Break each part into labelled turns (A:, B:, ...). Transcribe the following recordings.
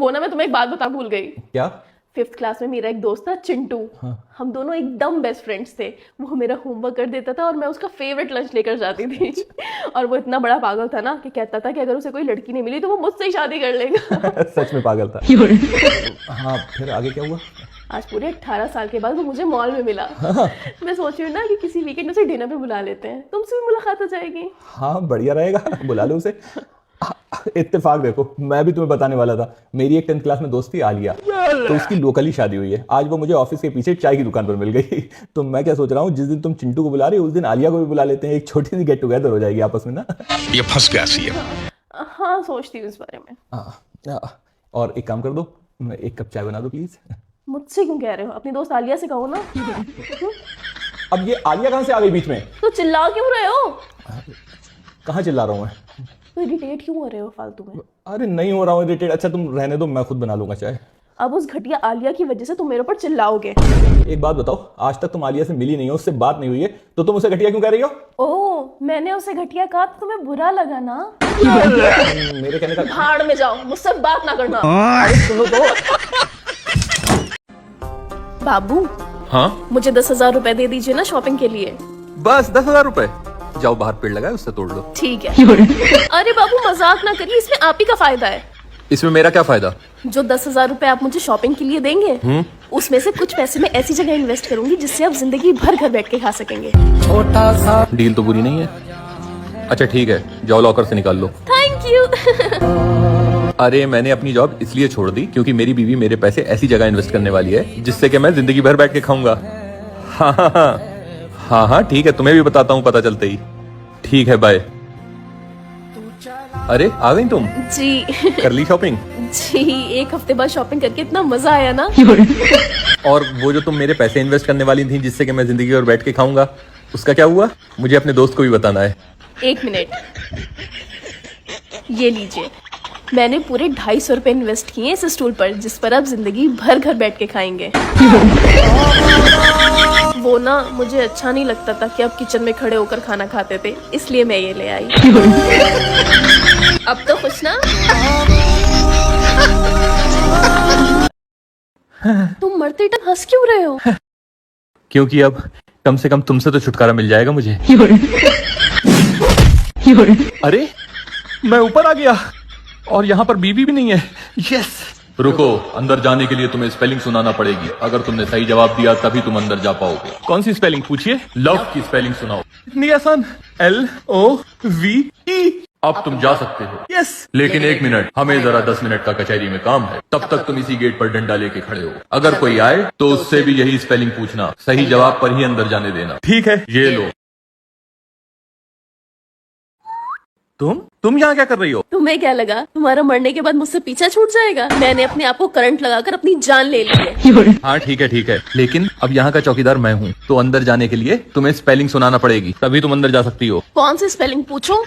A: वो ना मैं तुम्हें एक बात बता भूल गई।
B: क्या?
A: 5th क्लास में मेरा एक दोस्त था चिंटू।
B: हाँ।
A: हम दोनों एकदम बेस्ट फ्रेंड्स थे। वो मेरा होमवर्क कर देता था और मैं उसका फेवरेट लंच लेकर जाती थी। और वो इतना बड़ा पागल था ना कि कहता था कि अगर उसे कोई लड़की नहीं मिली तो वो मुझसे ही शादी कर लेगा।
B: सच में पागल था। हाँ, फिर आगे क्या हुआ?
A: आज पूरे 18 साल के बाद वो मुझे मॉल में मिला। मैं सोच रही हूँ ना कि किसी वीकेंड उसे डिनर पे बुला लेते हैं, तुमसे भी मुलाकात हो जाएगी।
B: हाँ, बढ़िया रहेगा, बुला लो उसे। इत्तेफाक देखो, मैं भी तुम्हें बताने वाला था। मेरी एक 10th क्लास में दोस्त थी आलिया, तो उसकी लोकली शादी हुई है। आज वो मुझे ऑफिस के पीछे चाय की दुकान पर मिल गई। तो मैं क्या सोच रहा हूँ, जिस दिन तुम चिंटू को बुला रहे हो उस दिन आलिया को भी बुला लेते हैं। एक छोटी सी गेट टुगेदर हो जाएगी आपस में ना।
C: ये फंस गया सी है।
A: हाँ, सोचती हूँ इस बारे में।
B: और एक काम कर दो, एक कप चाय बना दो प्लीज।
A: मुझसे क्यों कह रहे हो? अपनी दोस्त आलिया से कहो ना।
B: अब ये आलिया कहाँ से आ गई बीच में?
A: तो चिल्ला क्यों रहे हो?
B: कहाँ चिल्ला रहा हूँ मैं?
A: तो इरिटेट क्यों हो रहे हो फालतू में?
B: अरे नहीं हो रहा हूँ इरिटेट। अच्छा तुम रहने दो, मैं खुद बना लूंगा चाय।
A: अब उस घटिया आलिया की वजह से तुम मेरे ऊपर चिल्लाओगे।
B: एक बात बताओ, आज तक तुम आलिया से मिली नहीं हो, उससे बात नहीं हुई है, तो तुम उसे घटिया क्यों कह रही हो?
A: ओह, मैंने उसे घटिया कहा तो तुम्हें बुरा लगा ना?
B: मेरे कहने का
A: भाड़ में जाओ, मुझसे बात ना करना।
B: अरे सुनो तो।
A: बाबू,
C: हाँ,
A: मुझे 10,000 रुपए दे दीजिए ना शॉपिंग के लिए।
C: बस 10,000 रुपए? जाओ बाहर पेड़ लगा है उससे तोड़ लो।
A: ठीक है। अरे बाबू, मजाक ना करिए, इसमें आप ही का फायदा है।
C: इसमें मेरा क्या फायदा?
A: जो 10,000 रुपए आप मुझे शॉपिंग के लिए देंगे, उसमें से कुछ पैसे मैं ऐसी जगह इन्वेस्ट करूंगी जिससे आप जिंदगी भर घर बैठ के खा सकेंगे।
D: छोटा सा
C: डील तो बुरी नहीं है। अच्छा ठीक है, जाओ लॉकर से निकाल लो।
A: Thank you.
C: अरे मैंने अपनी जॉब इसलिए छोड़ दी क्योंकि मेरी बीवी मेरे पैसे ऐसी जगह इन्वेस्ट करने वाली है जिससे कि मैं जिंदगी भर बैठ के खाऊंगा। हाँ हाँ हाँ हाँ हाँ ठीक है, तुम्हें भी बताता हूँ पता चलते ही। ठीक है, बाय। अरे आ गई तुम?
A: जी।
C: कर ली शॉपिंग?
A: जी, 1 हफ्ते बाद शॉपिंग करके इतना मजा आया ना।
C: और वो जो तुम मेरे पैसे इन्वेस्ट करने वाली थी जिससे कि मैं जिंदगी भर बैठ के खाऊंगा, उसका क्या हुआ? मुझे अपने दोस्त को भी बताना है।
A: 1 मिनट, ये लीजिए। मैंने पूरे 250 रुपए इन्वेस्ट किए इस स्टूल पर जिस पर आप जिंदगी भर घर बैठ के खाएंगे। वो ना, मुझे अच्छा नहीं लगता था कि आप किचन में खड़े होकर खाना खाते थे, इसलिए मैं ये ले आई। अब तो खुश ना? तुम मरते टाइम हंस क्यों रहे हो?
C: क्योंकि अब कम से कम तुमसे तो छुटकारा मिल जाएगा मुझे। अरे मैं ऊपर आ गया और यहाँ पर बीवी भी नहीं है। यस। रुको, अंदर जाने के लिए तुम्हें स्पेलिंग सुनाना पड़ेगी। अगर तुमने सही जवाब दिया तभी तुम अंदर जा पाओगे। कौन सी स्पेलिंग पूछिए? लव की स्पेलिंग सुनाओ। इतनी आसान, LOVE। अब तुम जा सकते हो। यस। लेकिन 1 मिनट, हमें जरा 10 मिनट का कचहरी में काम है। तब तक तुम इसी गेट पर डंडा लेके खड़े हो। अगर कोई आए तो उससे भी यही स्पेलिंग पूछना, सही जवाब पर ही अंदर जाने देना। ठीक है, ये लो। तुम यहाँ क्या कर रही हो?
A: तुम्हें क्या लगा तुम्हारा मरने के बाद मुझसे पीछा छूट जाएगा? मैंने अपने आप को करंट लगाकर अपनी जान ले ली है।
C: हाँ ठीक है, लेकिन अब यहाँ का चौकीदार मैं हूँ, तो अंदर जाने के लिए तुम्हें स्पेलिंग सुनाना पड़ेगी, तभी तुम अंदर जा सकती हो।
A: कौन सी स्पेलिंग पूछो?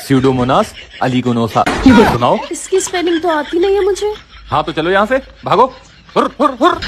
C: स्यूडोमोनास अलिगोनोसा। सुनाओ।
A: इसकी स्पेलिंग तो आती नहीं है मुझे।
C: हाँ तो चलो यहाँ से, भागो। हुर, हुर, हुर।